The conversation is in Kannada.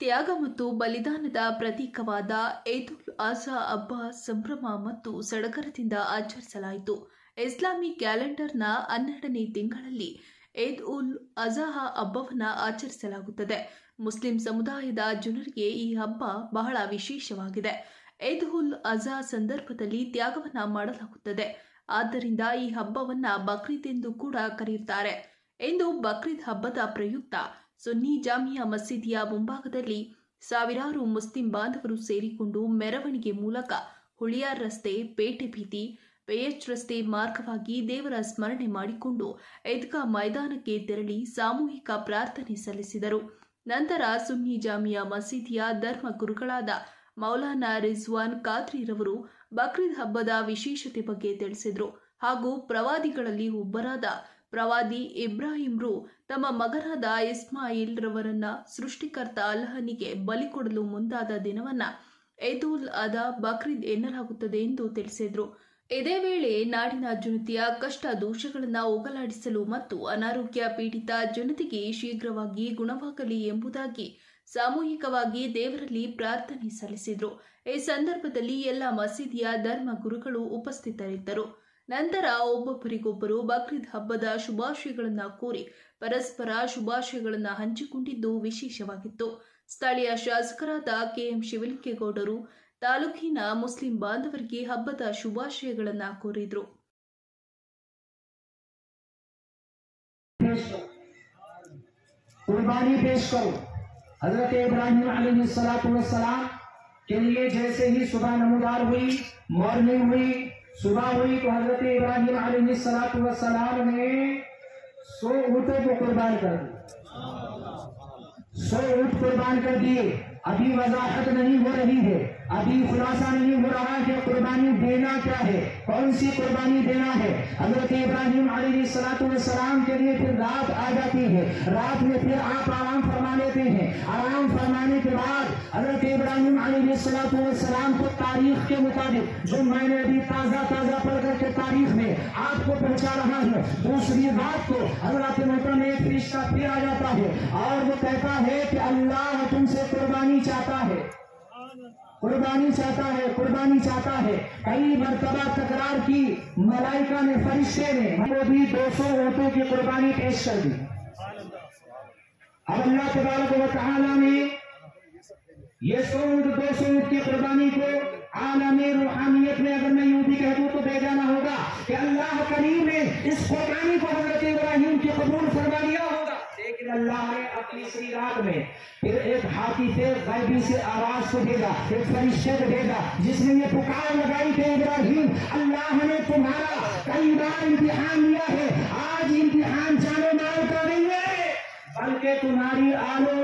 ತ್ಯಾಗ ಮತ್ತು ಬಲಿದಾನದ ಪ್ರತೀಕವಾದ ಈದ್ ಉಲ್ ಅಜಾ ಹಬ್ಬ ಸಂಭ್ರಮ ಮತ್ತು ಸಡಗರದಿಂದ ಆಚರಿಸಲಾಯಿತು. ಇಸ್ಲಾಮಿಕ್ ಕ್ಯಾಲೆಂಡರ್ನ 12ನೇ ತಿಂಗಳಲ್ಲಿ ಈದ್ ಉಲ್ ಅಜಾ ಹಬ್ಬವನ್ನು ಆಚರಿಸಲಾಗುತ್ತದೆ. ಮುಸ್ಲಿಂ ಸಮುದಾಯದ ಜನರಿಗೆ ಈ ಹಬ್ಬ ಬಹಳ ವಿಶೇಷವಾಗಿದೆ. ಈದ್ ಉಲ್ ಅಜಾ ಸಂದರ್ಭದಲ್ಲಿ ತ್ಯಾಗವನ್ನು ಮಾಡಲಾಗುತ್ತದೆ. ಆದ್ದರಿಂದ ಈ ಹಬ್ಬವನ್ನು ಬಕ್ರೀದ್ ಎಂದು ಕೂಡ ಕರೆಯುತ್ತಾರೆ. ಇಂದು ಬಕ್ರೀದ್ ಹಬ್ಬದ ಪ್ರಯುಕ್ತ ಸುನ್ನಿ ಜಾಮಿಯಾ ಮಸೀದಿಯ ಮುಂಭಾಗದಲ್ಲಿ ಸಾವಿರಾರು ಮುಸ್ಲಿಂ ಬಾಂಧವರು ಸೇರಿಕೊಂಡು ಮೆರವಣಿಗೆ ಮೂಲಕ ಹುಳಿಯಾರ್ ರಸ್ತೆ, ಪೇಟೆ ಬೀದಿ, ಪೇಎಚ್ ರಸ್ತೆ ಮಾರ್ಗವಾಗಿ ದೇವರ ಸ್ಮರಣೆ ಮಾಡಿಕೊಂಡು ಈದ್ಗಾ ಮೈದಾನಕ್ಕೆ ತೆರಳಿ ಸಾಮೂಹಿಕ ಪ್ರಾರ್ಥನೆ ಸಲ್ಲಿಸಿದರು. ನಂತರ ಸುನ್ನಿ ಜಾಮಿಯಾ ಮಸೀದಿಯ ಧರ್ಮ ಗುರುಗಳಾದ ಮೌಲಾನಾ ರಿಜ್ವಾನ್ ಖಾದ್ರಿರವರು ಬಕ್ರೀದ್ ಹಬ್ಬದ ವಿಶೇಷತೆ ಬಗ್ಗೆ ತಿಳಿಸಿದರು. ಹಾಗೂ ಪ್ರವಾದಿಗಳಲ್ಲಿ ಒಬ್ಬರಾದ ಪ್ರವಾದಿ ಇಬ್ರಾಹಿಂರು ತಮ್ಮ ಮಗನಾದ ಇಸ್ಮಾಯಿಲ್ ರವರನ್ನ ಸೃಷ್ಟಿಕರ್ತ ಅಲ್ಲಾಹನಿಗೆ ಬಲಿ ಕೊಡಲು ಮುಂದಾದ ದಿನವನ್ನ ಈದ್ ಉಲ್ ಅಜಾ ಬಕ್ರೀದ್ ಎನ್ನಲಾಗುತ್ತದೆ ಎಂದು ತಿಳಿಸಿದರು. ಇದೇ ವೇಳೆ ನಾಡಿನ ಜನತೆಯ ಕಷ್ಟ ದೋಷಗಳನ್ನು ಹೋಗಲಾಡಿಸಲು ಮತ್ತು ಅನಾರೋಗ್ಯ ಪೀಡಿತ ಜನತೆಗೆ ಶೀಘ್ರವಾಗಿ ಗುಣವಾಗಲಿ ಎಂಬುದಾಗಿ ಸಾಮೂಹಿಕವಾಗಿ ದೇವರಲ್ಲಿ ಪ್ರಾರ್ಥನೆ ಸಲ್ಲಿಸಿದರು. ಈ ಸಂದರ್ಭದಲ್ಲಿ ಎಲ್ಲ ಮಸೀದಿಯ ಧರ್ಮ ಗುರುಗಳು ಉಪಸ್ಥಿತರಿದ್ದರು. ನಂತರ ಒಬ್ಬೊಬ್ಬರಿಗೊಬ್ಬರು ಬಕ್ರೀದ್ ಹಬ್ಬದ ಶುಭಾಶಯಗಳನ್ನು ಕೋರಿ ಪರಸ್ಪರ ಶುಭಾಶಯಗಳನ್ನು ಹಂಚಿಕೊಂಡಿದ್ದು ವಿಶೇಷವಾಗಿತ್ತು. ಸ್ಥಳೀಯ ಶಾಸಕರಾದ ಕೆಎಂ ಶಿವಲಿಂಗೇಗೌಡರು ತಾಲೂಕಿನ ಮುಸ್ಲಿಂ ಬಾಂಧವರಿಗೆ ಹಬ್ಬದ ಶುಭಾಶಯಗಳನ್ನು ಕೋರಿದರು. कुर्बानी पेश करो। हजरत इब्राहिम अलैहिस्सलाम के लिए जैसे ही सुबह नमूदार हुई, मॉर्निंग हुई, सुबह हुई तो हजरत इब्राहिम अलैहिस्सलाम ने 100 ऊँटों को कुर्बान कर दिए। 100 ऊँट कुर्बान कर दिए। अभी वजाहत नहीं हो रही है, अभी खुलासा नहीं हो रहा है कुर्बानी देना क्या है, कौन सी कुर्बानी देना है। हजरत इब्राहिम अलैहिस्सलाम के लिए फिर रात आ जाती है, रात में फिर आप आराम फरमा लेते हैं। आराम फरमाने के बाद हजरत इब्राहिम अलैहिस्सलाम को तारीख के मुताबिक, जो मैंने अभी ताजा पढ़ करके तारीख में आपको पहुंचा रहा हूं, दूसरी रात को हजरत मोहतरम एक फरिश्ता फिर आ जाता है और वो कहता है कि अल्लाह तुमसे कुर्बानी चाहता है, कुर्बानी चाहता है, कुर्बानी चाहता है। कई मर्तबा तकरार की, मलाइका ने, फरिश्ते ने वो भी 200 ऊँटों की कुर्बानी पेश कर दी। अब अल्लाह तबारक व तआला ने ये 100 ऊँट 200 ऊँट की कुर्बानी को आलमे रूहानियत में अगर मैं यूं भी कह दूं तो बेजाना होगा कि अल्लाह करीम ने इस कुर्बानी को हजरत इब्राहिम की कबूल फरमा लिया होगा। लेकिन अल्लाह ने अपनी तीसरी रात में फिर एक हाथी से गैबी से आवाज को भेजा, एक फरिश्ते को भेजा, जिसने ये पुकार लगाई कि इब्राहिम अल्लाह ने तुम्हारा कई बार इम्तिहान लिया है, आज इम्तिहान जाने माल का नहीं है बल्कि तुम्हारी आलो